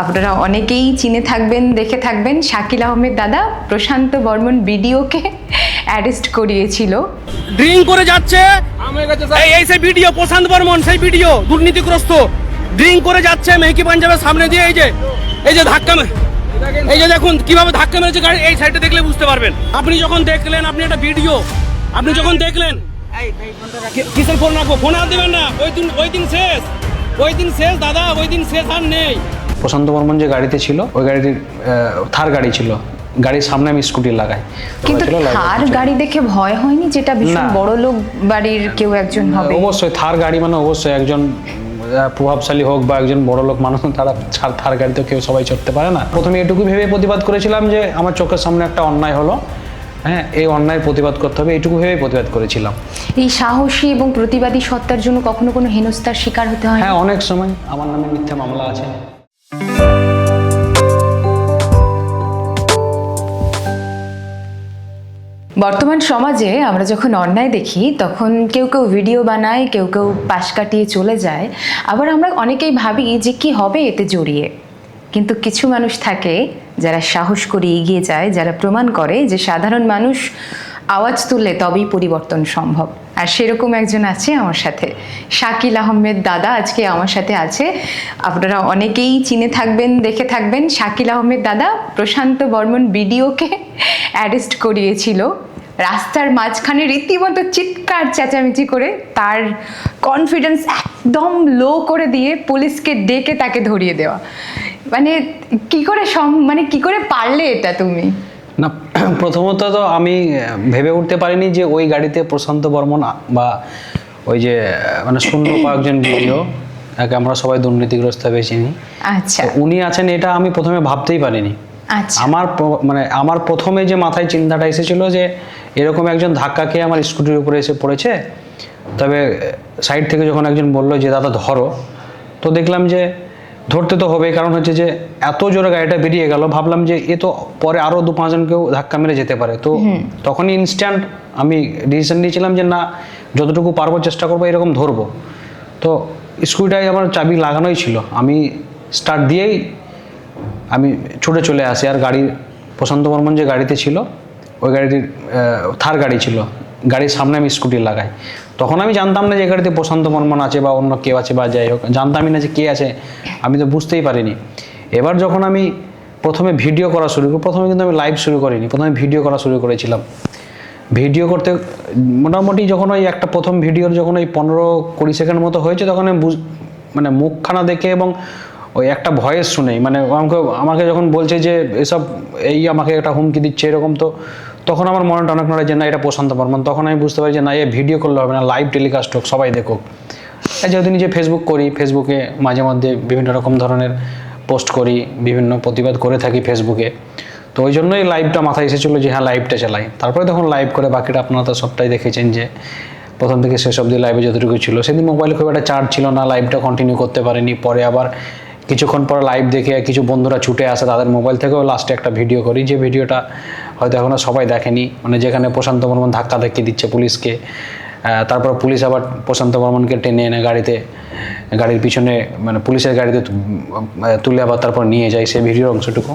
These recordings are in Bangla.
আপনারা অনেকেই চিনে থাকবেন, দেখে থাকবেন, শাকিল আহমেদ দাদা প্রশান্ত বর্মন ভিডিওকে অ্যারেস্ট করিয়েছিল। ড্রিঙ্ক করে যাচ্ছে, এই সেই ভিডিও, প্রশান্ত বর্মন সেই ভিডিও, দুর্নীতিগ্রস্ত ড্রিঙ্ক করে যাচ্ছে মেহকি পাঞ্জাবের সামনে দিয়ে। এই যে ধাক্কা, এই যে দেখুন কিভাবে ধাক্কা মেরেছে গাড়ি, এই সাইডে দেখলে বুঝতে পারবেন। আপনি যখন দেখলেন, আপনি একটা ভিডিও, আপনি যখন দেখলেন, কিসের ফোন রাখবো, ফোন আর দেবেন না, ওই দিন শেষ দাদা, ওই দিন শেষ আর নেই। প্রশান্ত বর্মন যে গাড়িতে ছিল, ওই গাড়িটির থার গাড়ি ছিল, গাড়ির সামনে আমি স্কুটি লাগাই। কিন্তু থার গাড়ি দেখে ভয় হয়নি, যেটা ভীষণ বড় লোক বাড়ির কেউ একজন হবে? অবশ্যই থার গাড়ি মানে অবশ্যই একজন প্রভাবশালী হোক বা একজন বড় লোক মানুষ, তারা থার গাড়িতে কেউ সবাই চড়তে পারে না। প্রথমে এটুকু ভেবে প্রতিবাদ করেছিলাম যে আমার চোখের সামনে একটা অন্যায় হলো, হ্যাঁ, এই অন্যায় প্রতিবাদ করতে হবে, এইটুকু ভেবে প্রতিবাদ করেছিলাম। এই সাহসী এবং প্রতিবাদী সত্তার জন্য কখনো কোনো হেনস্থার শিকার হতে হয়? হ্যাঁ, অনেক সময় আমার নামে মিথ্যা মামলা আছে। বর্তমান সমাজে আমরা যখন অন্যায় দেখি, তখন কেউ কেউ ভিডিও বানায়, কেউ কেউ পাশ কাটিয়ে চলে যায়, আবার আমরা অনেকেই ভাবি যে কি হবে এতে জড়িয়ে। কিন্তু কিছু মানুষ থাকে যারা সাহস করে এগিয়ে যায়, যারা প্রমাণ করে যে সাধারণ মানুষ আওয়াজ তুললে তবেই পরিবর্তন সম্ভব। আর সেরকম একজন আছে আমার সাথে, শাকিল আহমেদ দাদা আজকে আমার সাথে আছে। আপনারা অনেকেই চিনে থাকবেন, দেখে থাকবেন, শাকিল আহমেদ দাদা প্রশান্ত বর্মন ভিডিওকে অ্যারেস্ট করিয়েছিল। রাস্তার মাঝখানে রীতিমতো চিৎকার চেঁচামেচি করে তার কনফিডেন্স একদম লো করে দিয়ে পুলিশকে ডেকে তাকে ধরিয়ে দেওয়া। মানে কি করে পারলে এটা তুমি? না, প্রথমত তো আমি ভেবে উঠতে পারিনি যে ওই গাড়িতে প্রশান্ত বর্মন বা ওই যে মানে শূন্য কয়েকজন ভিডিও, একে আমরা সবাই দুর্নীতিগ্রস্ত বেশি চিনি, আচ্ছা, উনি আছেন, এটা আমি প্রথমে ভাবতেই পারিনি। আচ্ছা, আমার প্রথমে যে মাথায় চিন্তাটা এসেছিল যে এরকম একজন ধাক্কা খেয়ে আমার স্কুটির উপরে এসে পড়েছে। তবে সাইড থেকে যখন একজন বললো যে দাদা ধরো, তো দেখলাম যে ধরতে তো হবে, কারণ হচ্ছে যে এত জোরে গাড়িটা বেরিয়ে গেল, ভাবলাম যে এ তো পরে আরও 2-5 জনকেও ধাক্কা মেরে যেতে পারে। তো তখনই ইনস্ট্যান্ট আমি ডিসিশন নিয়েছিলাম যে না, যতটুকু পারবো চেষ্টা করবো এরকম ধরবো। তো স্কুটিটায় আমার চাবি লাগানোই ছিল, আমি স্টার্ট দিয়েই আমি ছুটে চলে আসি। আর গাড়ির প্রশান্ত বর্মন যে গাড়িতে ছিল, ওই গাড়িটির থার গাড়ি ছিল, গাড়ির সামনে আমি স্কুটি লাগাই। তখন আমি জানতাম না যে গাড়িতে প্রশান্ত বর্মন আছে বা অন্য কেউ আছে বা যাই হোক, জানতামই না যে কে আছে, আমি তো বুঝতেই পারিনি। এবার যখন আমি প্রথমে ভিডিও করা শুরু করি, প্রথমে কিন্তু আমি লাইভ শুরু করিনি, প্রথমে ভিডিও করা শুরু করেছিলাম। ভিডিও করতে মোটামুটি যখন ওই একটা প্রথম ভিডিওর যখন ওই 15-20 সেকেন্ড মতো হয়েছে, তখন আমি মানে মুখখানা দেখে এবং ওই একটা ভয়েস শুনেই, মানে আমাকে যখন বলছে যে এসব আমাকে একটা হুমকি দিচ্ছে এরকম, তো তখন আমার মনে অনেক নড়ে যে না, এটা প্রশান্ত বর্মন। তখন আমি বুঝতে পারি যে না, ভিডিও করলে হবে না, লাইভ টেলিকাস্ট হোক, সবাই দেখুক। যেহেতু নিজে ফেসবুক করি, ফেসবুকে মাঝে মধ্যে বিভিন্ন রকম ধরনের পোস্ট করি, বিভিন্ন প্রতিবাদ করে থাকি ফেসবুকে, তো ওই জন্যই লাইভটা মাথায় এসেছিলো যে হ্যাঁ লাইভটা চালাই। তারপরে তখন লাইভ করে বাকিটা আপনারা তো সবটাই দেখেছেন যে প্রথম থেকে শেষ অবধি লাইভে যতটুকু ছিল। সেদিন মোবাইলে খুব একটা চার্জ ছিল না, লাইভটা কন্টিনিউ করতে পারিনি। পরে আবার কিছুক্ষণ পর লাইভ দেখে কিছু বন্ধুরা ছুটে আসে, তাদের মোবাইল থেকেও লাস্টে একটা ভিডিও করি, যে ভিডিওটা হয়তো এখনও সবাই দেখেনি, মানে যেখানে প্রশান্ত বর্মন ধাক্কা ধাক্কি দিচ্ছে পুলিশকে, তারপর পুলিশ আবার প্রশান্ত বর্মনকে টেনে এনে গাড়ির পিছনে, মানে পুলিশের গাড়িতে তুলে আবার তারপর নিয়ে যায়। সেই ভিডিওর অংশটুকু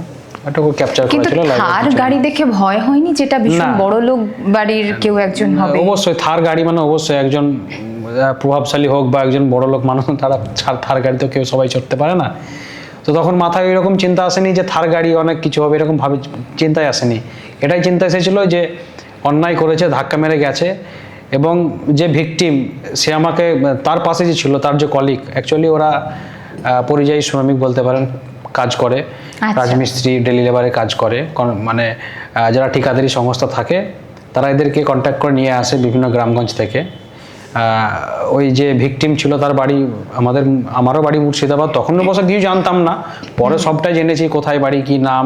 ক্যাপচার করেছিল। থার গাড়ি দেখে ভয় হয়নি, যেটা ভীষণ বড় লোক বাড়ির কেউ একজন হবে? অবশ্যই থার গাড়ি মানে অবশ্যই একজন প্রভাবশালী হোক বা একজন বড় লোক মানুষ, তারা থার গাড়িতে কেউ সবাই চড়তে পারে না। তো তখন মাথায় এরকম চিন্তা আসেনি যে থার গাড়ি অনেক কিছু হবে, এরকম ভাবে চিন্তায় আসেনি। এটাই চিন্তা এসেছিল যে অন্যায় করেছে, ধাক্কা মেরে গেছে, এবং যে ভিকটিম সে আমাকে, তার পাশে যে ছিল তার যে কলিগ, অ্যাকচুয়ালি ওরা পরিযায়ী শ্রমিক বলতে পারেন, কাজ করে, রাজমিস্ত্রি, ডেলি লেবারে কাজ করে, মানে যারা ঠিকাদারি সংস্থা থাকে তারা এদেরকে কন্ট্যাক্ট করে নিয়ে আসে বিভিন্ন গ্রামগঞ্জ থেকে। ওই যে ভিকটিম ছিল তার বাড়ি আমারও বাড়ি মুর্শিদাবাদ। তখন অবশ্য কিছু জানতাম না, পরে সবটাই জেনেছি, কোথায় বাড়ি, কি নাম,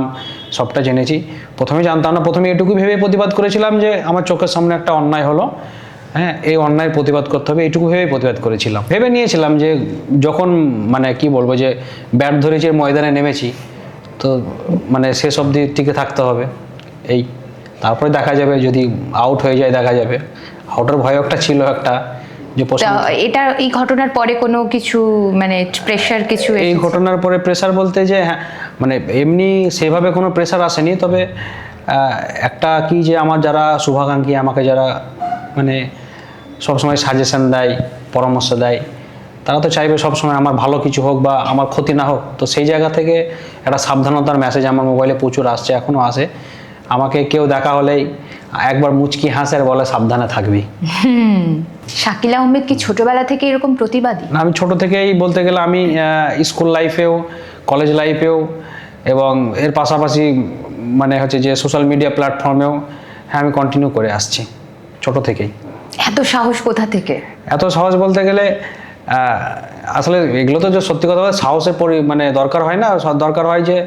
সবটা জেনেছি। প্রথমে জানতাম না, প্রথমে এটুকু ভেবে প্রতিবাদ করেছিলাম যে আমার চোখের সামনে একটা অন্যায় হলো, হ্যাঁ, এই অন্যায়ের প্রতিবাদ করতে হবে, এইটুকু ভেবে প্রতিবাদ করেছিলাম। ভেবে নিয়েছিলাম যে যখন মানে কি বলবো, যে ব্যাট ধরেছি, ময়দানে নেমেছি, তো মানে শেষ অবধি টিকে থাকতে হবে। তারপরে দেখা যাবে, যদি আউট হয়ে যায় দেখা যাবে। আউটের ভয় একটা ছিল একটা, যে এই ঘটনার পরে কোনো কিছু মানে প্রেশার কিছু এই ঘটনার পরে প্রেসার বলতে যে হ্যাঁ মানে এমনি সেভাবে কোনো প্রেসার আসেনি, তবে একটা কি যে আমার যারা শুভাকাঙ্ক্ষী, আমাকে যারা মানে সবসময় সাজেশন দেয়, পরামর্শ দেয়, তারা তো চাইবে সবসময় আমার ভালো কিছু হোক বা আমার ক্ষতি না হোক। তো সেই জায়গা থেকে একটা সাবধানতার মেসেজ আমার মোবাইলে প্রচুর আসছে, এখনও আসে। আমাকে কেউ দেখা হলেই একবার মুচকি হাসে আর বলে সাবধানে থাকবি। শাকিল আহমেদ কি ছোটবেলা থেকে এরকম প্রতিবাদী? না, আমি ছোট থেকেই বলতে গেলে আমি স্কুল লাইফেও, কলেজ লাইফেও এবং এর পাশাপাশি মানে হচ্ছে যে সোশ্যাল মিডিয়া প্ল্যাটফর্মেও হ্যাঁ আমি কন্টিনিউ করে আসছি ছোট থেকেই। এত সাহস কোথা থেকে? এত সাহস বলতে গেলে আসলে এগুলো তো যে সত্যি কথা বলে সাহসের মানে দরকার হয় না, দরকার হয় যে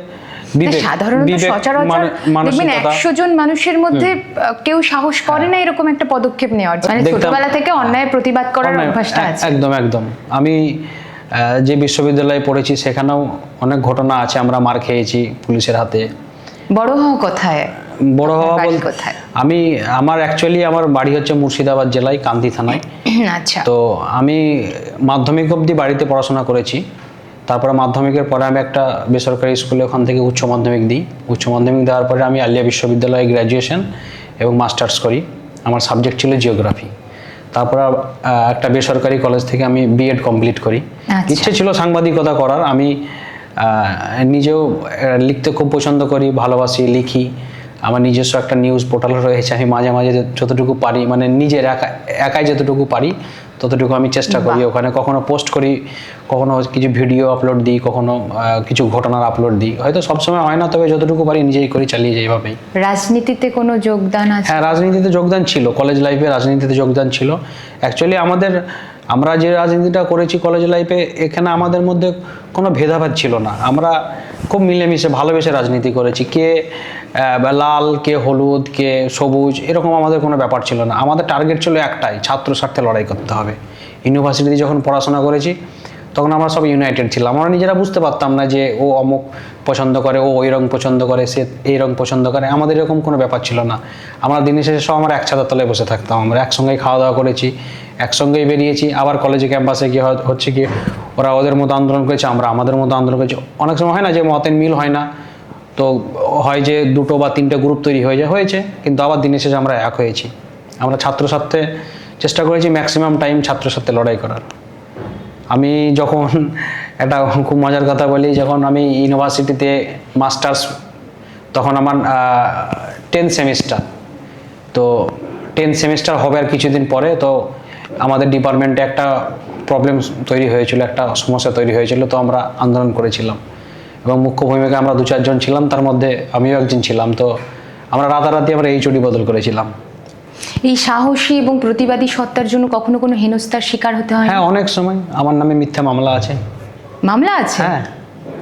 সাধারণত সচরাচর দেখবেন 100 জন মানুষের মধ্যে কেউ সাহস করে না এরকম একটা পদক্ষেপ নেওয়ার। মানে ছোটবেলা থেকে অন্যায় প্রতিবাদ করার অভ্যাসটা আছে। একদম একদম। আমি যে বিশ্ববিদ্যালয়ে পড়েছি সেখানেও অনেক ঘটনা আছে, আমরা মার খেয়েছি পুলিশের হাতে। বড় হওয়া কোথায়? বড় হওয়া বলতে আমার অ্যাকচুয়ালি আমার বাড়ি হচ্ছে মুর্শিদাবাদ জেলায় কান্দি থানায়। আচ্ছা। তো আমি মাধ্যমিক অবধি বাড়িতে পড়াশোনা করেছি। তারপরে মাধ্যমিকের পরে আমি একটা বেসরকারি স্কুলে ওখান থেকে উচ্চ মাধ্যমিক দিই। উচ্চ মাধ্যমিক দেওয়ার পরে আমি আলিয়া বিশ্ববিদ্যালয়ে গ্র্যাজুয়েশন এবং মাস্টার্স করি। আমার সাবজেক্ট ছিল জিওগ্রাফি। তারপরে একটা বেসরকারি কলেজ থেকে আমি বিএড কমপ্লিট করি। ইচ্ছে ছিল সাংবাদিকতা করার। আমি নিজেও লিখতে খুব পছন্দ করি, ভালোবাসি, লিখি। আমার নিজস্ব একটা নিউজ পোর্টাল রয়েছে। আমি মাঝে মাঝে যতটুকু পারি মানে নিজের একাই যতটুকু পারি ততটুকু আমি চেষ্টা করি। ওখানে কখনো পোস্ট করি, কখনো কিছু ভিডিও আপলোড দিই, কখনো কিছু ঘটনার আপলোড দিই। হয়তো সবসময় হয় না, তবে যতটুকু পারি নিজেই করি, চালিয়ে যাই এভাবেই। রাজনীতিতে কোনো যোগদান আছে? হ্যাঁ, রাজনীতিতে যোগদান ছিল। কলেজ লাইফে রাজনীতিতে যোগদান ছিল। অ্যাকচুয়ালি আমরা যে রাজনীতিটা করেছি কলেজ লাইফে, এখানে আমাদের মধ্যে কোনো ভেদাভেদ ছিল না। আমরা খুব মিলেমিশে ভালোবেসে রাজনীতি করেছি। কে লাল, কে হলুদ, কে সবুজ, এরকম আমাদের কোনো ব্যাপার ছিল না। আমাদের টার্গেট ছিল একটাই, ছাত্র স্বার্থে লড়াই করতে হবে। ইউনিভার্সিটিতে যখন পড়াশোনা করেছি তখন আমরা সব ইউনাইটেড ছিলাম। আমরা নিজেরা বুঝতে পারতাম না যে ও অমুক পছন্দ করে, ও ওই রং পছন্দ করে, সে এই রং পছন্দ করে। আমাদের এরকম কোনো ব্যাপার ছিল না। আমরা দিনের শেষে সব আমরা এক ছাতার তলায় বসে থাকতাম। আমরা একসঙ্গেই খাওয়া দাওয়া করেছি, একসঙ্গেই বেরিয়েছি। আবার কলেজে ক্যাম্পাসে গিয়ে হচ্ছে কি ওরা ওদের মতো আন্দোলন করেছে, আমরা আমাদের মতো আন্দোলন করেছি। অনেক সময় হয় না যে মতের মিল হয় না, তো হয় যে 2 বা 3টে গ্রুপ তৈরি হয়েছে, কিন্তু আবার দিনের শেষে আমরা এক হয়েছি। আমরা ছাত্র স্বার্থে চেষ্টা করেছি ম্যাক্সিমাম টাইম ছাত্র স্বার্থে লড়াই করার। আমি যখন একটা খুব মজার কথা বলি, যখন আমি ইউনিভার্সিটিতে মাস্টার্স, তখন আমার 10th সেমিস্টার। তো 10th সেমিস্টার হবে আর কিছুদিন পরে, তো আমাদের ডিপার্টমেন্টে একটা প্রবলেম তৈরি হয়েছিল, একটা সমস্যা তৈরি হয়েছিল। তো আমরা আন্দোলন করেছিলাম এবং মুখ্য ভূমিকায় আমরা 2-4 জন ছিলাম, তার মধ্যে আমিও একজন ছিলাম। তো আমরা রাতারাতি আমরা এইচওডি বদল করেছিলাম। এই সাহসী এবং প্রতিবাদী সত্তার জন্য কখনো কোনো হেনস্থার শিকার হতে হয়? হ্যাঁ, অনেক সময় আমার নামে মিথ্যা মামলা আছে। মামলা আছে? হ্যাঁ।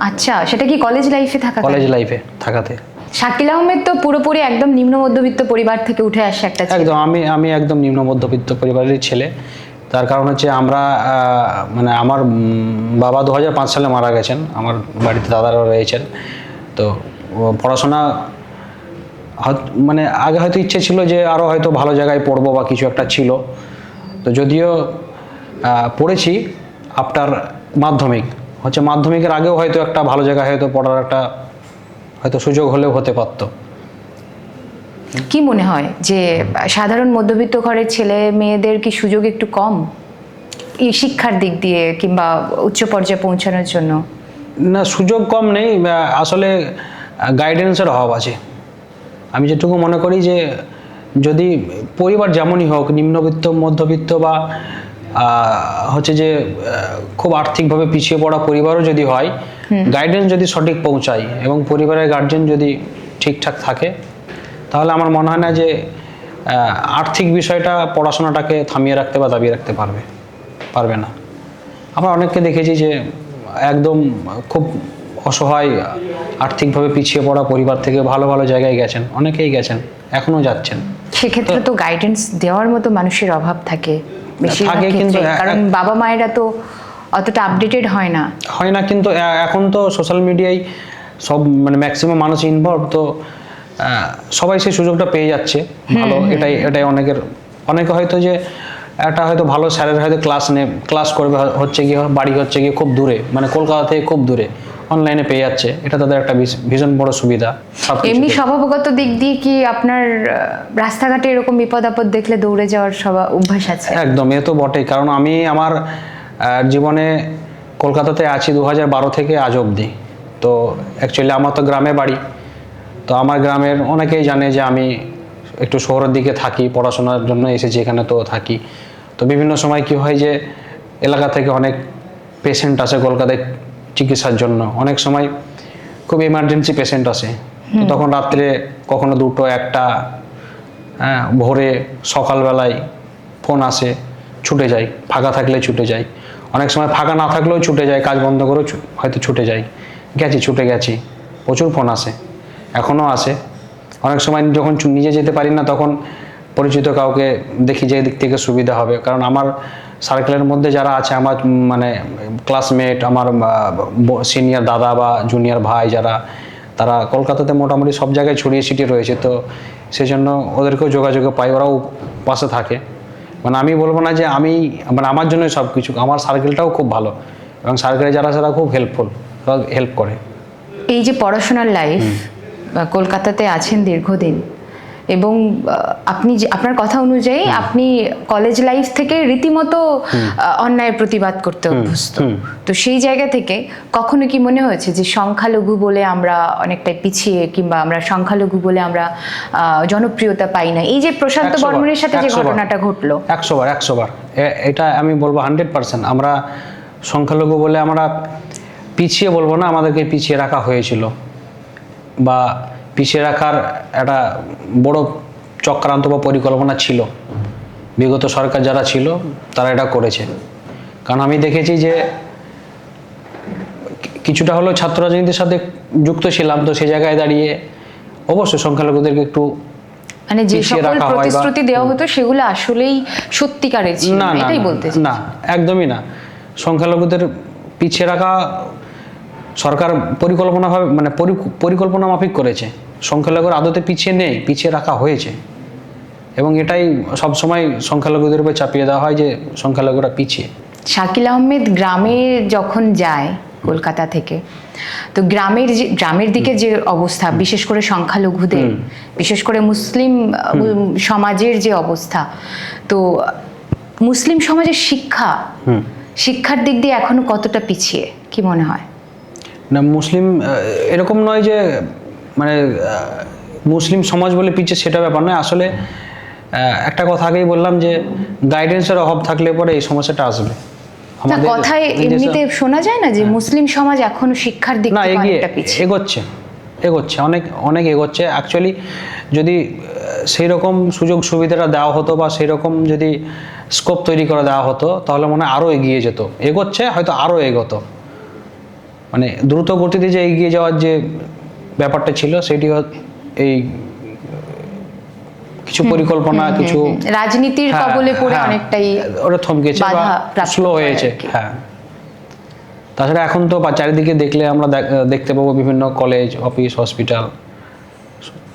আচ্ছা, সেটা কি কলেজ লাইফে কলেজ লাইফে থাকাতে? শাকিল আহমেদ তো পুরোপুরি একদম নিম্ন মধ্যবিত্ত পরিবার থেকে উঠে আসে একটা ছেলে। একদম। আমি একদম নিম্ন মধ্যবিত্ত পরিবারের ছেলে। তার কারণ হচ্ছে আমরা মানে আমার বাবা 2005 সালে মারা গেছেন। আমার বাড়িতে দাদারা রয়েছেন। তো পড়াশোনা মানে আগে হয়তো ইচ্ছে ছিল যে আরও হয়তো ভালো জায়গায় পড়বো বা কিছু একটা ছিল। তো যদিও পড়েছি আফটার মাধ্যমিক, হচ্ছে মাধ্যমিকের আগেও হয়তো একটা ভালো জায়গায় হয়তো পড়ার একটা হয়তো সুযোগ হলেও হতে পারতো। কি মনে হয় যে সাধারণ মধ্যবিত্ত ঘরের ছেলে মেয়েদের কি সুযোগ একটু কম এই শিক্ষার দিক দিয়ে কিংবা উচ্চ পর্যায়ে পৌঁছানোর জন্য? না, সুযোগ কম নেই, আসলে গাইডেন্সের অভাব আছে। আমি যেটুকু মনে করি যে যদি পরিবার যেমনই হোক, নিম্নবিত্ত, মধ্যবিত্ত বা হচ্ছে যে খুব আর্থিকভাবে পিছিয়ে পড়া পরিবারও যদি হয়, গাইডেন্স যদি সঠিক পৌঁছায় এবং পরিবারের গার্জেন যদি ঠিকঠাক থাকে, তাহলে আমার মনে হয় না যে আর্থিক বিষয়টা পড়াশোনাটাকে থামিয়ে রাখতে বা দাবিয়ে রাখতে পারবে না। আমরা অনেককে দেখেছি যে একদম খুব অসহায়, আর্থিকভাবে পিছিয়ে পড়া পরিবার থেকে ভালো ভালো জায়গায় গেছেন, অনেকেই গেছেন, এখনও যাচ্ছেন। সেক্ষেত্রে তো গাইডেন্স দেওয়ার মতো মানুষের অভাব থাকে বেশিরভাগ ক্ষেত্রে, কারণ বাবা মায়েরা তো অতটা আপডেটেড হয় না। কিন্তু এখন তো সোশ্যাল মিডিয়ায় সব মানে ম্যাক্সিমাম মানুষ ইনভলভ, তো সবাই সেই সুযোগটা পেয়ে যাচ্ছে। ভালো, এটাই অনেকে হয়তো যে একটা হয়তো ভালো স্যারের হয়তো ক্লাস করবে হচ্ছে কি বাড়ি হচ্ছে কি খুব দূরে, মানে কলকাতা থেকে খুব দূরে, অনলাইনে পেয়ে যাচ্ছে, এটা তাদের একটা ভীষণ বড় সুবিধা। সবকিছুতে। এমনি স্বভাবগত দিক দিয়ে কি আপনার রাস্তাঘাটে এরকম বিপদ আপদ দেখলে দৌড়ে যাওয়ার অভ্যাস আছে? একদম, এ তো বটেই, কারণ আমি আমার জীবনে কলকাতাতে আছি 2012 থেকে আজ অবধি। তো অ্যাকচুয়ালি আমার তো গ্রামে বাড়ি, তো আমার গ্রামের অনেকেই জানে যে আমি একটু শহরের দিকে থাকি, পড়াশোনার জন্য এসেছি এখানে তো থাকি। তো বিভিন্ন সময় কি হয় যে এলাকা থেকে অনেক পেশেন্ট আসে কলকাতায় চিকিৎসার জন্য, অনেক সময় খুব এমার্জেন্সি পেশেন্ট আসে, তো তখন রাত্রে কখনো 2টো 1টা, হ্যাঁ, ভোরে সকালবেলায় ফোন আসে, ছুটে যাই, ফাঁকা থাকলে ছুটে যাই, অনেক সময় ফাঁকা না থাকলেও ছুটে যায়, কাজ বন্ধ করেও হয়তো ছুটে যাই, ছুটে গেছি, প্রচুর ফোন আসে, এখনও আসে। অনেক সময় যখন নিজে যেতে পারি না তখন পরিচিত কাউকে দেখি যে দিক থেকে সুবিধা হবে, কারণ আমার সার্কেলের মধ্যে যারা আছে আমার মানে ক্লাসমেট, আমার সিনিয়র দাদা বা জুনিয়র ভাই যারা, তারা কলকাতাতে মোটামুটি সব জায়গায় ছড়িয়ে ছিটিয়ে রয়েছে, তো সেই জন্য ওদেরকেও যোগাযোগে পাই, ওরাও পাশে থাকে। মানে আমি বলবো না যে আমি, মানে আমার জন্য সব কিছু, আমার সার্কেলটাও খুব ভালো, এবং সার্কেলে যারা যারা খুব হেল্পফুল, হেল্প করে। এই যে পড়াশোনার লাইফ, কলকাতাতে আছেন দীর্ঘদিন, এবং আপনি আপনার কথা অনুযায়ী আপনি কলেজ লাইফ থেকে রীতিমতো অন্যায়ের প্রতিবাদ করতে অভ্যস্ত। তো সেই জায়গা থেকে কখনো কি মনে হয়েছে যে সংখ্যালঘু বলে আমরা অনেকটাই পিছিয়ে, কিংবা আমরা সংখ্যালঘু বলে আমরা জনপ্রিয়তা পাই না? এই যে প্রশান্ত বর্মনের সাথে যে ঘটনাটা ঘটলো, 100 বার এটা আমি বলবো 100%। আমরা সংখ্যালঘু বলে আমরা পিছিয়ে বলবো না, আমাদেরকে পিছিয়ে রাখা হয়েছিল, বা পিছিয়ে রাখার একটা বড় চক্রান্ত বা পরিকল্পনা ছিল, বিগত সরকার যারা ছিল তারা এটা করেছে। কারণ আমি দেখেছি যে কিছুটা হলেও ছাত্র রাজনীতির সাথে যুক্ত ছিলাম, তো সেই জায়গায় দাঁড়িয়ে অবশ্যই সংখ্যালঘুদেরকে একটু মানে যে সকল প্রতিশ্রুতি দেওয়া হতো সেগুলো আসলেই সত্যিকারের ছিল না, এটাই বলতে চাই। না, একদমই না। সংখ্যালঘুদের পিছিয়ে রাখা সরকার পরিকল্পনাভাবে, মানে পরিকল্পনা মাফিক করেছে। সংখ্যালঘুর আদতে পিছিয়ে নেই, পিছিয়ে রাখা হয়েছে, এবং এটাই সবসময় সংখ্যালঘুদের উপর চাপিয়ে দেওয়া হয় যে সংখ্যালঘুরা পিছিয়ে। শাকিল আহমেদ গ্রামে যখন যায় কলকাতা থেকে, তো গ্রামের দিকে যে অবস্থা, বিশেষ করে সংখ্যালঘুদের, বিশেষ করে মুসলিম সমাজের যে অবস্থা, তো মুসলিম সমাজের শিক্ষার দিক দিয়ে এখনো কতটা পিছিয়ে, কি মনে হয়? না, মুসলিম এরকম নয় যে মানে মুসলিম সমাজ বলে পিছিয়ে, সেটা ব্যাপার নয়। আসলে একটা কথা আগেই বললাম যে গাইডেন্সের অভাব থাকলে পরে এই সমস্যাটা আসবে। কথায় এমনিতে শোনা যায় না যে মুসলিম সমাজ এখনো শিক্ষার দিক থেকে অনেকটা পিছিয়ে? এগোচ্ছে অনেক এগোচ্ছে। অ্যাকচুয়ালি যদি সেই রকম সুযোগ সুবিধাটা দেওয়া হতো, বা সেই রকম যদি স্কোপ তৈরি করে দেওয়া হতো, তাহলে মনে হয় আরও এগিয়ে যেত। এগোচ্ছে, হয়তো আরও এগোতো। মানে দ্রুত গতিতে যে এগিয়ে যাওয়ার যে ব্যাপারটা ছিল, সেটি এই কিছু পরিকল্পনা, কিছু রাজনীতির কবলে পড়ে অনেকটাই ওরা থমকেছে বা স্লো হয়েছে। হ্যাঁ, তাছাড়া এখন তো চারিদিকে দেখলে আমরা দেখতে পাবো বিভিন্ন কলেজ, অফিস, হসপিটাল,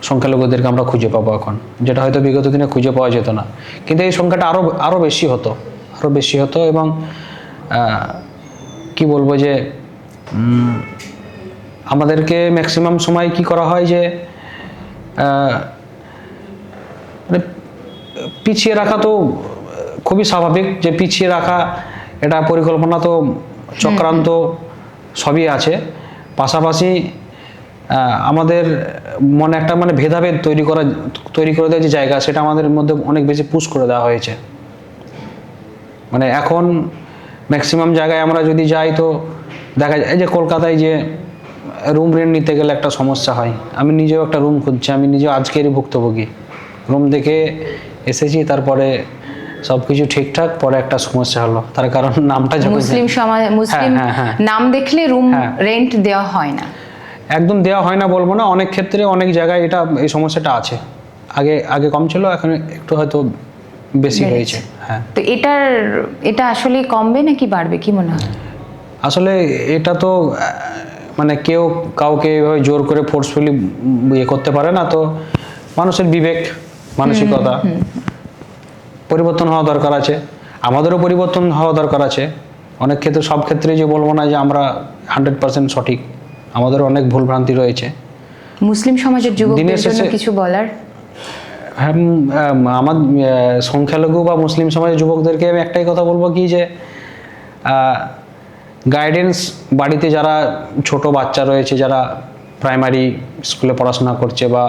সংখ্যালঘুদেরকে আমরা খুঁজে পাবো এখন, যেটা হয়তো বিগত দিনে খুঁজে পাওয়া যেত না। কিন্তু এই সংখ্যাটা আরো বেশি হতো, এবং কি বলবো যে আমাদেরকে ম্যাক্সিমাম সময় কি করা হয় যে মানে পিছিয়ে রাখা তো খুবই স্বাভাবিক, যে পিছিয়ে রাখা এটা পরিকল্পনা তো চক্রান্ত সবই আছে। পাশাপাশি আমাদের মনে একটা মানে ভেদাভেদ তৈরি করে দেওয়ার যে জায়গা, সেটা আমাদের মধ্যে অনেক বেশি পুশ করে দেওয়া হয়েছে। মানে এখন ম্যাক্সিমাম জায়গায় আমরা যদি যাই তো দেখা যায় যে কলকাতায় যে রুম রেন্ট নিতে গেলে একটা সমস্যা হয়। আমি নিজেও একটা রুম খুঁজছি, আমি নিজেও আজকেরই ভুক্তভোগী। রুম দেখে এসেছি, তারপরে সবকিছু ঠিকঠাক, পরে একটা সমস্যা হলো, তার কারণ নামটা যখন মুসলিম নাম দেখলে রুম রেন্ট দেওয়া হয় না। একদম দেওয়া হয় না বলবো না, অনেক ক্ষেত্রে অনেক জায়গায় এই সমস্যাটা আছে। আগে কম ছিল, এখন একটু হয়তো বেশি হয়েছে। হ্যাঁ, তো এটা আসলে কমবে নাকি বাড়বে, কি মনে হয়? আসলে এটা তো মানে কেউ কাউকে এভাবে জোর করে ফোর্সফুলি করতে পারে না। তো মানুষের বিবেক, মানসিকতা পরিবর্তন হওয়া দরকার আছে। আমাদেরও পরিবর্তন হওয়া দরকার আছে। অনেক ক্ষেত্রে, সব ক্ষেত্রে যে বলবো না যে আমরা 100% সঠিক, আমাদেরও অনেক ভুলভ্রান্তি রয়েছে। মুসলিম সমাজের যুবকদের দিনের জন্য শেষে- কিছু বলার? হ্যাঁ, আমার সংখ্যালঘু বা মুসলিম সমাজের যুবকদেরকে আমি একটাই কথা বলবো কি যে গাইডেন্স, বাড়িতে যারা ছোট বাচ্চা রয়েছে, যারা প্রাইমারি স্কুলে পড়াশোনা করছে বা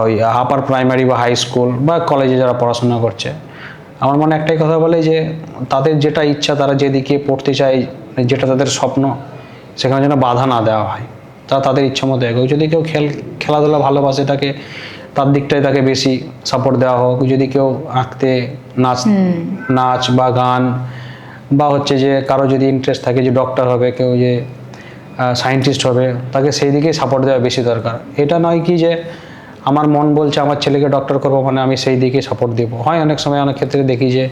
ওই আপার প্রাইমারি বা হাই স্কুল বা কলেজে যারা পড়াশোনা করছে, আমার মনে একটাই কথা বলে যে তাদের যেটা ইচ্ছা, তারা যেদিকে পড়তে চায়, যেটা তাদের স্বপ্ন, সেখানে যেন বাধা না দেওয়া হয়। তারা তাদের ইচ্ছা মতো এগোয়। যদি কেউ খেলাধুলা ভালোবাসে, তার দিকটায় তাকে বেশি সাপোর্ট দেওয়া হোক। যদি কেউ আঁকতে, নাচ বা গান বা হচ্ছে যে কারো যদি ইন্টারেস্ট থাকে যে ডক্টর হবে, কেউ যে সায়েন্টিস্ট হবে, তাকে সেই দিকেই সাপোর্ট দেওয়া বেশি দরকার। এটা নয় কি যে আমার মন বলছে আমার ছেলেকে ডক্টর করবো মানে আমি সেই দিকে সাপোর্ট দেবো। হয় অনেক সময়, অনেক ক্ষেত্রে দেখি যে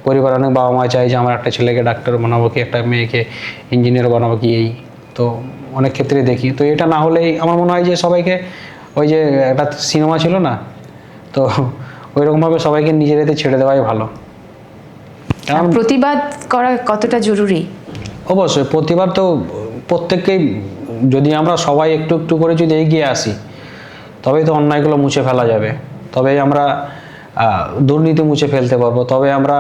পরিবার, অনেক বাবা মা চায় যে আমার একটা ছেলেকে ডাক্তার বানাবো কি একটা মেয়েকে ইঞ্জিনিয়ার বানাবো কি, এই তো অনেক ক্ষেত্রে দেখি। তো এটা না হলেই আমার মনে হয় যে সবাইকে, ওই যে একটা সিনেমা ছিল না, তো ওইরকমভাবে সবাইকে নিজের এতে ছেড়ে দেওয়াই ভালো। আর প্রতিবাদ করা কতটা জরুরি? অবশ্যই প্রতিবাদ তো প্রত্যেককেই, যদি আমরা সবাই একটু একটু করে যদি এগিয়ে আসি, তবেই তো অন্যায়গুলো মুছে ফেলা যাবে, তবেই আমরা দুর্নীতি মুছে ফেলতে পারবো, তবে আমরা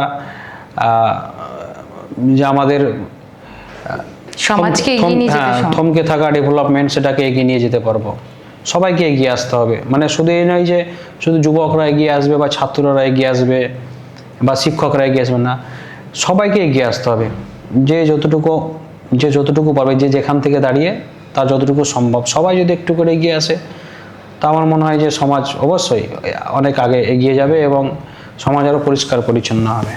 যে আমাদের সমাজকে এগিয়ে নিয়ে যেতে থমকে থাকা ডেভেলপমেন্ট, সেটাকে এগিয়ে নিয়ে যেতে পারবো। সবাইকে এগিয়ে আসতে হবে, মানে শুধু এই নয় যে শুধু যুবকরা এগিয়ে আসবে বা ছাত্ররা এগিয়ে আসবে বা শিক্ষকরা এগিয়ে আসবে না, সবাইকে এগিয়ে আসতে হবে। যে যতটুকু পারবে, যে যেখান থেকে দাঁড়িয়ে তার যতটুকু সম্ভব, সবাই যদি একটু করে এগিয়ে আসে, তা আমার মনে হয় যে সমাজ অবশ্যই অনেক আগে এগিয়ে যাবে এবং সমাজ আরও পরিষ্কার পরিচ্ছন্ন হবে।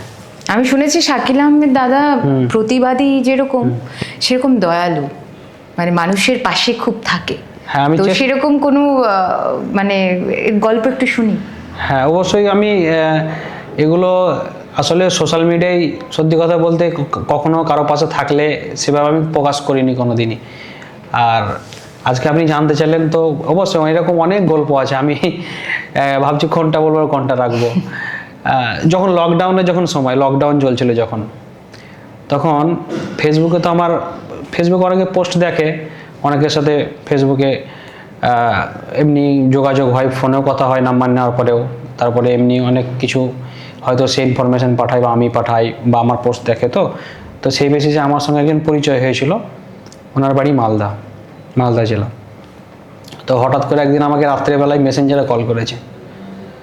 আমি শুনেছি শাকিল আহমেদ দাদা প্রতিবাদী যেরকম, সেরকম দয়ালু, মানে মানুষের পাশে খুব থাকে। হ্যাঁ, আমি তো সেরকম কোনো মানে গল্প একটু শুনি। হ্যাঁ, অবশ্যই। আমি এগুলো আসলে সোশ্যাল মিডিয়ায়, সত্যি কথা বলতে, কখনো কারো পাশে থাকলে সেভাবে আমি প্রকাশ করিনি কোনো দিনই। আর আজকে আপনি জানতে চাইলেন, তো অবশ্যই এরকম অনেক গল্প আছে। আমি ভাবছি কোনটা বলবো আর কোনটা রাখবো। যখন লকডাউন চলছিল, তখন ফেসবুকে তো আমার ফেসবুকে অনেকে পোস্ট দেখে, অনেকের সাথে ফেসবুকে এমনি যোগাযোগ হয়, ফোনেও কথা হয় নাম্বার নেওয়ার পরেও। তারপরে এমনি অনেক কিছু হয়তো সে ইনফরমেশান পাঠায় বা আমি পাঠাই বা আমার পোস্ট দেখে, তো সেই বেসিসে আমার সঙ্গে একজন পরিচয় হয়েছিল। ওনার বাড়ি মালদা জেলা। তো হঠাৎ করে একদিন আমাকে রাত্রেবেলায় মেসেঞ্জারে কল করেছে,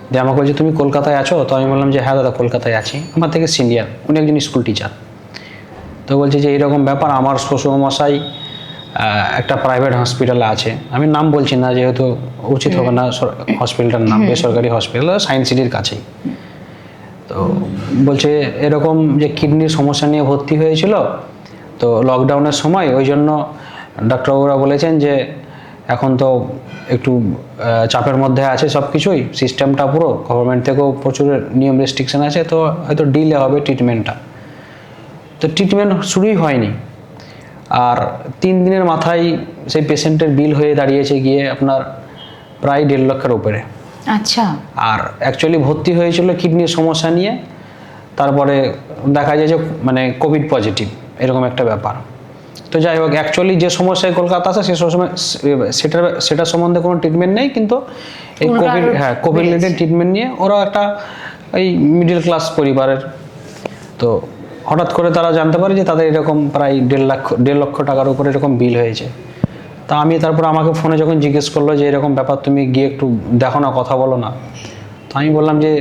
দিয়ে আমাকে বলছে তুমি কলকাতায় আছো? তো আমি বললাম যে হ্যাঁ দাদা, কলকাতায় আছি। আমার থেকে সিনিয়র, উনি একজন স্কুল টিচার। তো বলছে যে এইরকম ব্যাপার, আমার শ্বশুরমশাই একটা প্রাইভেট হসপিটালে আছে, আমি নাম বলছি না যেহেতু উচিত হবে না হসপিটালটার নাম, বেসরকারি হসপিটাল, সায়েন্স সিটির কাছেই। তো বলছে এরকম যে কিডনির সমস্যা নিয়ে ভর্তি হয়েছিল, তো লকডাউনের সময়, ওই জন্য ডাক্তারবাবুরা বলেছেন যে এখন তো একটু চাপের মধ্যে আছে সব কিছুই, সিস্টেমটা পুরো গভর্নমেন্ট থেকেও প্রচুর নিয়ম রেস্ট্রিকশন আছে, তো হয়তো ডিলে হবে ট্রিটমেন্টটা। তো ট্রিটমেন্ট শুরুই হয়নি, আর 3 দিনের মাথায় সেই পেশেন্টের বিল হয়ে দাঁড়িয়েছে গিয়ে আপনার প্রায় 1.5 লক্ষের উপরে। আচ্ছা। আর অ্যাকচুয়ালি ভর্তি হয়েছিল কিডনির সমস্যা নিয়ে, তারপরে দেখা যায় যে মানে কোভিড পজিটিভ, এরকম একটা ব্যাপার। তো যাই হোক, অ্যাকচুয়ালি যে সমস্যায় কলকাতা আছে সে সময় সেটা সম্বন্ধে কোনো ট্রিটমেন্ট নেই, কিন্তু এই কোভিড রিলেটেড ট্রিটমেন্ট নিয়ে ওরা একটা এই মিডল ক্লাস পরিবারের, তো হঠাৎ করে তারা জানতে পারে যে তাদের এরকম প্রায় 1.5 লক্ষ টাকার উপরে এরকম বিল হয়েছে। তা আমি তারপর আমাকে ফোনে যখন জিজ্ঞেস করলো যে এরকম ব্যাপার, তুমি গিয়ে একটু দেখো না, কথা বলো না। তো আমি বললাম যে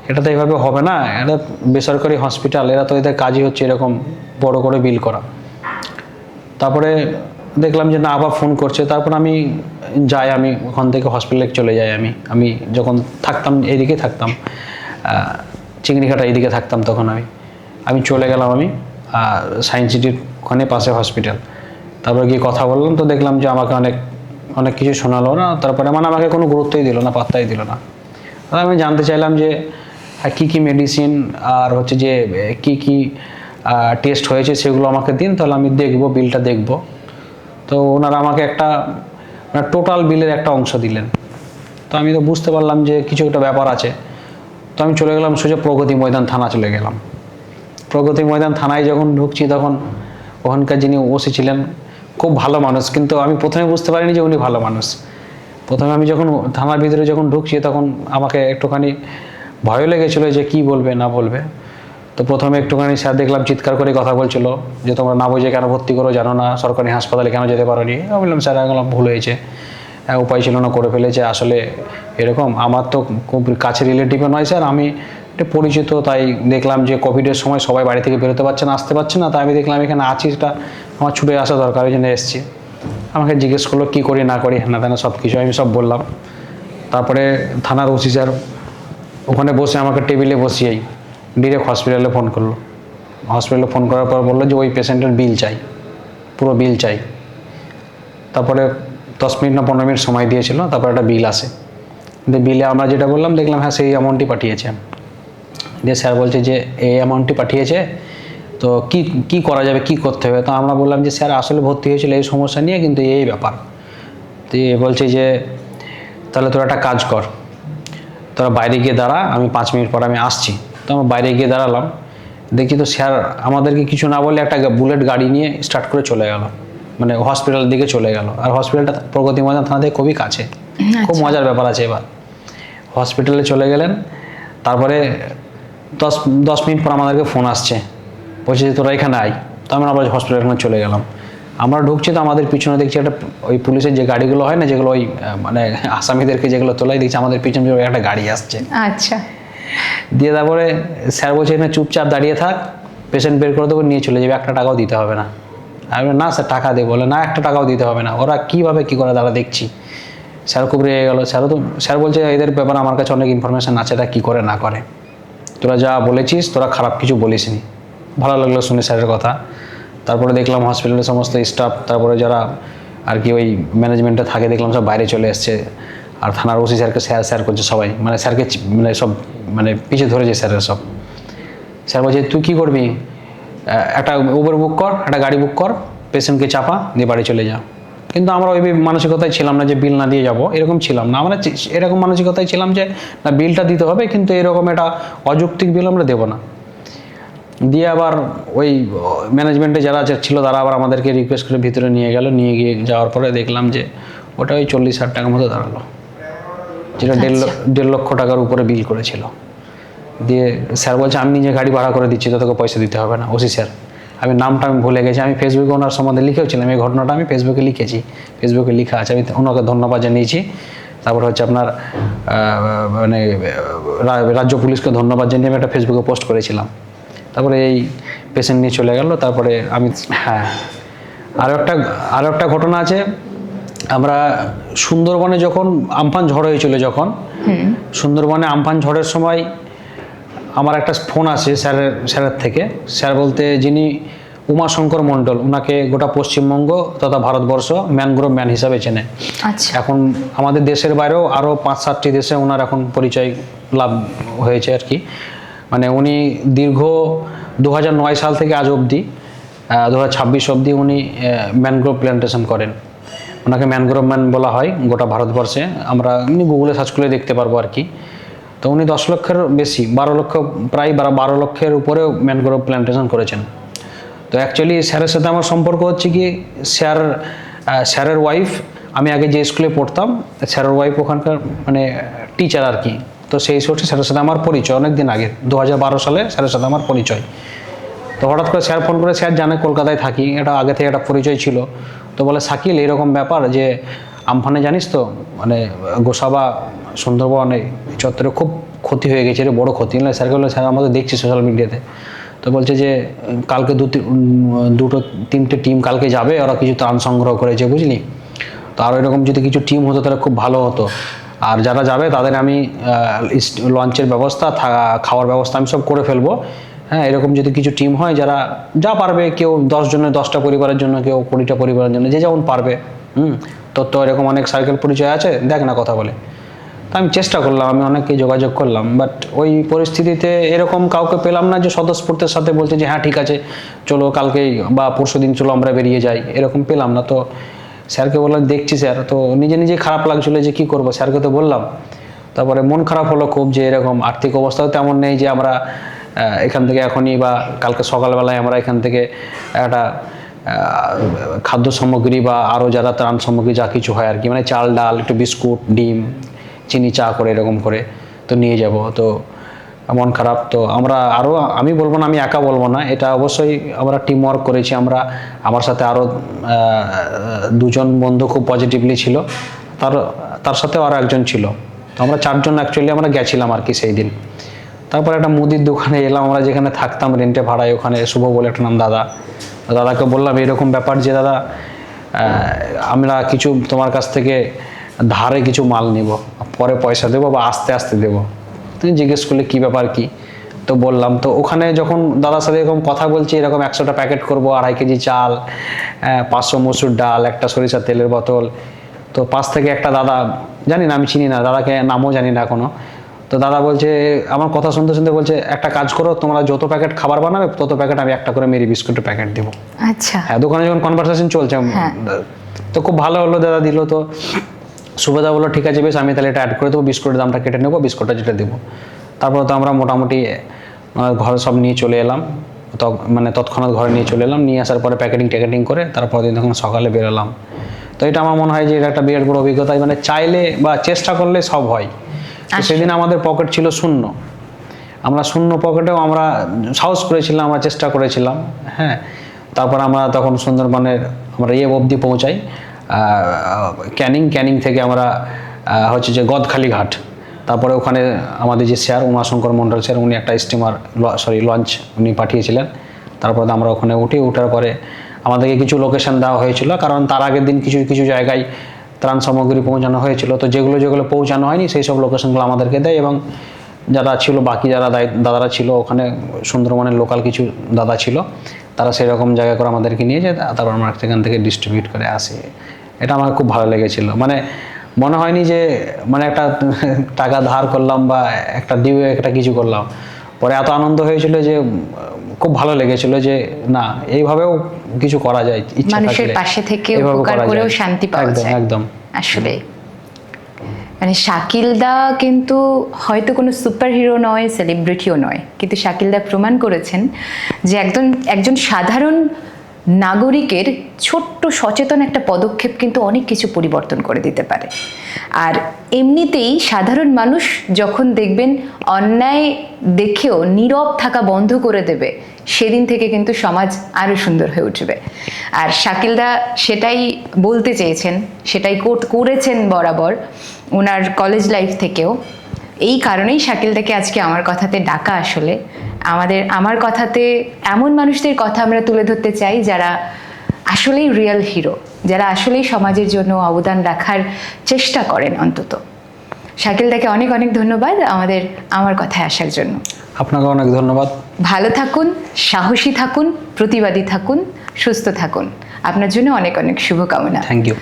এটা তো এইভাবে হবে না, এটা বেসরকারি হসপিটাল, এরা তো এদের কাজই হচ্ছে এরকম বড় করে বিল করা। তারপরে দেখলাম যে না, আবার ফোন করছে। তারপর আমি ওখান থেকে হসপিটালে চলে যাই। আমি যখন থাকতাম এইদিকে থাকতাম, চিংড়িঘাটা এইদিকে থাকতাম, তখন আমি চলে গেলাম সায়েন্স সিটির ওখানে পাশে হসপিটাল। তারপরে গিয়ে কথা বললাম, তো দেখলাম যে আমাকে অনেক কিছু শোনালো না। তারপরে আমাকে কোনো গুরুত্বই দিল না, পাত্তাই দিল না। আমি জানতে চাইলাম যে কী মেডিসিন আর হচ্ছে যে কি টেস্ট হয়েছে সেগুলো আমাকে দিন, তাহলে আমি দেখবো, বিলটা দেখবো। তো ওনারা আমাকে একটা টোটাল বিলের একটা অংশ দিলেন। তো আমি তো বুঝতে পারলাম যে কিছু একটা ব্যাপার আছে। তো আমি চলে গেলাম সোজা প্রগতি ময়দান থানা চলে গেলাম। প্রগতি ময়দান থানায় যখন ঢুকছি তখন ওখানকার যিনি ওসি ছিলেন খুব ভালো মানুষ, কিন্তু আমি প্রথমে বুঝতে পারিনি যে উনি ভালো মানুষ। প্রথমে আমি যখন থানার ভিতরে যখন ঢুকছি তখন আমাকে একটুখানি ভয় লেগেছিলো যে কি বলবে না বলবে। তো প্রথমে একটুখানি স্যার দেখলাম চিৎকার করে কথা বলছিল যে তোমরা না বুঝে কেন ভর্তি করো, জানো না সরকারি হাসপাতালে কেন যেতে পারো নি। আমি বললাম স্যার এগুলো ভুল হয়েছে, উপায় ছিল না, করে ফেলেছে। আসলে এরকম আমার তো খুব কাছে রিলেটিভও নয় স্যার, আমি একটা পরিচিত, তাই দেখলাম যে কোভিডের সময় সবাই বাড়ি থেকে বেরোতে পারছে না, আসতে পারছে না, তাই আমি দেখলাম এখানে আছি, এটা আমার ছুটে আসা দরকার, ওই জন্য এসেছি। আমাকে জিজ্ঞেস করলো কী করি না করি, হ্যাঁ তেনা সব কিছু আমি সব বললাম। তারপরে থানার ওসি স্যার ওখানে বসে আমাকে টেবিলে বসিয়েই ডিরেক্ট হসপিটালে ফোন করলো। হসপিটালে ফোন করার পর বললো যে ওই পেশেন্টের বিল চাই, পুরো বিল চাই। তারপরে 10 মিনিট না 15 মিনিট সময় দিয়েছিল, তারপর একটা বিল আসে। কিন্তু বিলে আমরা যেটা বললাম দেখলাম হ্যাঁ সেই অ্যামাউন্টই পাঠিয়েছেন। দিয়ে স্যার বলছে যে এই অ্যামাউন্টটি পাঠিয়েছে, তো কি করা যাবে, কি করতে হবে। তো আমরা বললাম যে স্যার আসলে ভর্তি হয়েছিল এই সমস্যা নিয়ে, কিন্তু এই ব্যাপার। তো এ বলছে যে তাহলে তোরা একটা কাজ কর, তোরা বাইরে গিয়ে দাঁড়া, আমি 5 মিনিট পর আমি আসছি। তো আমরা বাইরে গিয়ে দাঁড়ালাম, দেখি তো স্যার আমাদেরকে কিছু না বলে একটা বুলেট গাড়ি নিয়ে স্টার্ট করে চলে গেল, মানে হসপিটালের দিকে চলে গেল। আর হসপিটালটা প্রগতি ময়দান থানা থেকে খুবই কাছে, খুব মজার ব্যাপার আছে। এবার হসপিটালে চলে গেলেন, তারপরে 10 মিনিট পর আমাদেরকে ফোন আসছে, বলছে যে তোরা এখানে আয়। তো আমরা আবার হসপিটালে চলে গেলাম। আমরা ঢুকছি তো আমাদের পিছনে দেখছি একটা ওই পুলিশের যে গাড়িগুলো হয় না, যেগুলো ওই মানে আসামিদেরকে যেগুলো তোলাই, দেখছি আমাদের পিছনে একটা গাড়ি আসছে। আচ্ছা। দিয়ে তারপরে স্যার বলছে এখানে চুপচাপ দাঁড়িয়ে থাক, পেশেন্ট বের করে দেবো, নিয়ে চলে যাবে, 1 টাকাও দিতে হবে না। আমি বলি না স্যার টাকা দেবো, বলে না 1 টাকাও দিতে হবে না। ওরা কীভাবে কী করে দাঁড়া দেখছি। স্যার খুব রেগে গেলো। স্যার বলছে এদের ব্যাপারে আমার কাছে অনেক ইনফরমেশান আছে, এটা কী করে না করে, তোরা যা বলেছিস তোরা খারাপ কিছু বলিসনি। ভালো লাগলো শুনে স্যারের কথা। তারপরে দেখলাম হসপিটালের সমস্ত স্টাফ, তারপরে যারা আর কি ওই ম্যানেজমেন্টে থাকে, দেখলাম সব বাইরে চলে এসছে। আর থানার ওসি স্যারকে স্যার করছে সবাই, মানে স্যারকে মানে সব মানে পিছিয়ে ধরেছে স্যারের সব। স্যার বলছে তুই কী করবি, একটা উবের বুক কর, একটা গাড়ি বুক কর, পেশেন্টকে চাপা দিয়ে বাড়ি চলে যা। কিন্তু আমরা ওই মানসিকতায় ছিলাম না যে বিল না দিয়ে যাবো, এরকম ছিলাম না। আমরা এরকম মানসিকতায় ছিলাম যে না বিলটা দিতে হবে, কিন্তু এরকম একটা অযৌক্তিক বিল আমরা দেবো না। দিয়ে আবার ওই ম্যানেজমেন্টে যারা ছিল তারা আবার আমাদেরকে রিকোয়েস্ট করে ভিতরে নিয়ে গেল। নিয়ে গিয়ে যাওয়ার পরে দেখলাম যে ওটা ওই 40,000 টাকার মতো দাঁড়ালো, যেটা 1.5 লক্ষ টাকার উপরে বিল করেছিল। দিয়ে স্যার বলছে আমি নিজে গাড়ি ভাড়া করে দিচ্ছি, তো তোকে পয়সা দিতে হবে না। ওসি স্যার, আমি নামটা আমি ভুলে গেছি, আমি ফেসবুকে ওনার সম্বন্ধে লিখেওছিলাম, এই ঘটনাটা আমি ফেসবুকে লিখেছি, ফেসবুকে লেখা আছে, আমি ওনাকে ধন্যবাদ জানিয়েছি। তারপর হচ্ছে আপনার মানে রাজ্য পুলিশকে ধন্যবাদ জানিয়ে আমি একটা ফেসবুকে পোস্ট করেছিলাম। তারপরে এই পেশেন্ট নিয়ে চলে গেল। তারপরে আমি হ্যাঁ আরও একটা ঘটনা আছে। আমরা সুন্দরবনে যখন আমফান ঝড় হয়েছিল, যখন সুন্দরবনে আমফান ঝড়ের সময় আমার একটা ফোন আসে স্যারের থেকে। স্যার বলতে যিনি উমাশঙ্কর মণ্ডল, ওনাকে গোটা পশ্চিমবঙ্গ তথা ভারতবর্ষ ম্যানগ্রোভ ম্যান হিসাবে চেনে। আচ্ছা। এখন আমাদের দেশের বাইরেও আরও 5-7টি দেশে ওনার এখন পরিচয় লাভ হয়েছে আর কি। মানে উনি দীর্ঘ 2009 সাল থেকে আজ অবধি 2026 অবধি উনি ম্যানগ্রোভ প্ল্যান্টেশন করেন। ওনাকে ম্যানগ্রোভ ম্যান বলা হয় গোটা ভারতবর্ষে। আমরা এমনি গুগলে সার্চ করে দেখতে পারবো আর কি। তো উনি 10 লক্ষের বেশি, 12 লক্ষ, প্রায় 12 লক্ষের উপরেও ম্যানগ্রোভ প্ল্যান্টেশন করেছেন। তো অ্যাকচুয়ালি স্যারের সাথে আমার সম্পর্ক হচ্ছে কি, স্যারের ওয়াইফ, আমি আগে যে স্কুলে পড়তাম স্যারের ওয়াইফ ওখানকার মানে টিচার আর কি। তো সেই সূত্রে স্যারের সাথে আমার পরিচয় অনেক দিন আগে, 2012 সালে স্যারের সাথে আমার পরিচয়। তো হঠাৎ করে স্যার ফোন করে, স্যার জানে কলকাতায় থাকি, এটা আগে থেকে একটা পরিচয় ছিল। তো বলে শাকিল এরকম ব্যাপার যে আমফানে জানিস তো মানে গোসাবা সুন্দরবনে চত্বরে খুব ক্ষতি হয়ে গেছে, রে বড় ক্ষতি। না স্যারকে বললো স্যার আমাদের দেখছি সোশ্যাল মিডিয়াতে। তো বলছে যে কালকে 2-3টে টিম কালকে যাবে, ওরা কিছু ত্রাণ সংগ্রহ করেছে বুঝলি। তো আর এরকম যদি কিছু টিম হতো তাহলে খুব ভালো হতো। আর যারা যাবে তাদের আমি লঞ্চের ব্যবস্থা, খাওয়ার ব্যবস্থা আমি সব করে ফেলবো। হ্যাঁ, এরকম যদি কিছু টিম হয় যারা যা পারবে, কেউ 10 জনের 10টা পরিবারের জন্য, কেউ 20টা পরিবারের জন্য, যে যেমন পারবে। তো এরকম অনেক সার্কেল পরিচয় আছে, দেখ না কথা বলে। তো আমি চেষ্টা করলাম, আমি অনেককে যোগাযোগ করলাম, বাট ওই পরিস্থিতিতে এরকম কাউকে পেলাম না যে স্বতঃস্ফূর্তের সাথে বলছে যে হ্যাঁ ঠিক আছে চলো কালকেই বা পরশুদিন চলো আমরা বেরিয়ে যাই, এরকম পেলাম না। তো স্যারকে বললাম দেখছি স্যার। তো নিজে খারাপ লাগছিল যে কি করব, স্যারকে তো বললাম। তারপরে মন খারাপ হলো খুব, যে এরকম আর্থিক অবস্থাও তেমন নেই যে আমরা এখান থেকে এখনই বা কালকে সকালবেলায় আমরা এখান থেকে একটা খাদ্য সামগ্রী বা আরও যারা ত্রাণ সামগ্রী যা কিছু হয় আর কি, মানে চাল ডাল একটু বিস্কুট ডিম চিনি চা করে এরকম করে তো নিয়ে যাব। তো মন খারাপ। তো আমরা আরও, আমি বলবো না, আমি একা বলবো না, এটা অবশ্যই আমরা টিম ওয়ার্ক করেছি। আমার সাথে আরও দুজন বন্ধু খুব পজিটিভলি ছিল, তার সাথেও আরও একজন ছিল। তো আমরা চারজন অ্যাকচুয়ালি আমরা গেছিলাম আর কি সেই দিন। তারপর একটা মুদির দোকানে এলাম, আমরা যেখানে থাকতাম রেন্টে ভাড়ায়, ওখানে শুভ বলে একটা নাম দাদাকে বললাম এরকম ব্যাপার যে দাদা আমরা কিছু তোমার কাছ থেকে ধারে কিছু মাল নিব, পরে পয়সা দেবো বা আস্তে আস্তে দেবো। তুমি জিজ্ঞেস করলে কী ব্যাপার কি, তো বললাম। তো ওখানে যখন দাদার সাথে এরকম কথা বলছি, এরকম 100টা প্যাকেট করবো, 2.5 কেজি চাল, 500 মসুর ডাল, একটা সরিষার তেলের বোতল, তো পাশ থেকে একটা দাদা, জানি না, আমি চিনি না দাদাকে, নামও জানি না এখনো। তো দাদা বলছে, আমার কথা শুনতে শুনতে বলছে, একটা কাজ করো, তোমরা যত প্যাকেট খাবার বানাবে তত প্যাকেট আমি একটা করে মেরি বিস্কুটের প্যাকেট দেবো। আচ্ছা। হ্যাঁ, দোকানে যখন কনভারসেশন চলছে, তো খুব ভালো হলো, দাদা দিল। তো সুবেদা বললো ঠিক আছে বেশ, আমি তাহলে এটা অ্যাড করে দেবো, বিস্কুটের দামটা কেটে নেবো, বিস্কুটটা যেটা দেবো। তারপর তো আমরা মোটামুটি ঘরে সব নিয়ে চলে এলাম, মানে তৎক্ষণাৎ ঘরে নিয়ে চলে এলাম। নিয়ে আসার পরে প্যাকেটিং করে তারপর দিন তখন সকালে বেরোলাম। তো এটা আমার মনে হয় যে এটা একটা বিরাট বড় অভিজ্ঞতা, মানে চাইলে বা চেষ্টা করলে সব হয়। তো সেদিন আমাদের পকেট ছিল শূন্য, আমরা শূন্য পকেটেও আমরা সাহস করেছিলাম, আমরা চেষ্টা করেছিলাম। হ্যাঁ, তারপর আমরা তখন সুন্দরবনের আমরা অবধি পৌঁছাই, ক্যানিং থেকে আমরা হচ্ছে যে গদখালি ঘাট। তারপরে ওখানে আমাদের যে স্যার উমাশঙ্কর মণ্ডল স্যার, উনি একটা লঞ্চ উনি পাঠিয়েছিলেন। তারপরে আমরা ওখানে ওঠার পরে আমাদেরকে কিছু লোকেশন দেওয়া হয়েছিল, কারণ তার আগের দিন কিছু জায়গায় ত্রাণ সামগ্রী পৌঁছানো হয়েছিল। তো যেগুলো পৌঁছানো হয়নি সেই সব লোকেশনগুলো আমাদেরকে দেয়, এবং যারা ছিল বাকি যারা দাদারা ছিল ওখানে, সুন্দরবনের লোকাল কিছু দাদা ছিল, তারা সেরকম জায়গা করে আমাদেরকে নিয়ে যায়, তারপর আমরা সেখান থেকে ডিস্ট্রিবিউট করে আসি। এটা আমার খুব ভালো লেগেছিল, মানে মনে হয়নি যে মানে একটা টাকা ধার করলাম বা একটা দিয়ে একটা কিছু করলাম। পরে এত আনন্দ হয়েছিল যে খুব ভালো লেগেছিল যে না, এইভাবেও কিছু করা যায়, ইচ্ছা থাকলে মানুষের পাশে থেকে উপকার করেও শান্তি পাওয়া যায়। একদম আসলে মানে শাকিলদা কিন্তু হয়তো কোনো সুপার হিরো নয়, সেলিব্রিটিও নয়, কিন্তু শাকিলদা প্রমাণ করেছেন যে একজন সাধারণ নাগরিকের ছোট্ট সচেতন একটা পদক্ষেপ কিন্তু অনেক কিছু পরিবর্তন করে দিতে পারে। আর এমনিতেই সাধারণ মানুষ যখন দেখবেন অন্যায় দেখেও নীরব থাকা বন্ধ করে দেবে, সেদিন থেকে কিন্তু সমাজ আরও সুন্দর হয়ে উঠবে। আর শাকিলদা সেটাই বলতে চেয়েছেন, সেটাই করেছেন বরাবর ওনার কলেজ লাইফ থেকেও। এই কারণেই শাকিলদাকে আজকে আমার কথাতে ডাকা। আসলে আমার কথাতে এমন মানুষদের কথা আমরা তুলে ধরতে চাই যারা আসলেই রিয়েল হিরো, যারা আসলেই সমাজের জন্য অবদান রাখার চেষ্টা করেন। অন্তত শাকিলদাকে অনেক অনেক ধন্যবাদ আমার কথায় আসার জন্য। আপনাকে অনেক ধন্যবাদ। ভালো থাকুন, সাহসী থাকুন, প্রতিবাদী থাকুন, সুস্থ থাকুন। আপনার জন্য অনেক অনেক শুভকামনা। Thank you.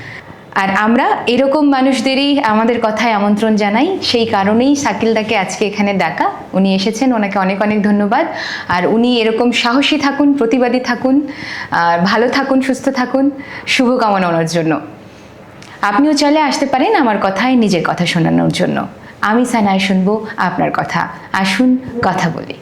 আর আমরা এরকম মানুষদেরই আমাদের কথায় আমন্ত্রণ জানাই, সেই কারণেই শাকিলদাকে আজকে এখানে ডাকা। উনি এসেছেন, ওনাকে অনেক অনেক ধন্যবাদ। আর উনি এরকম সাহসী থাকুন, প্রতিবাদী থাকুন, আর ভালো থাকুন, সুস্থ থাকুন, শুভকামনা ওনার জন্য। আপনিও চাইলে আসতে পারেন আমার কথায় নিজের কথা শোনানোর জন্য। আমি সানায় শুনবো আপনার কথা। আসুন কথা বলি।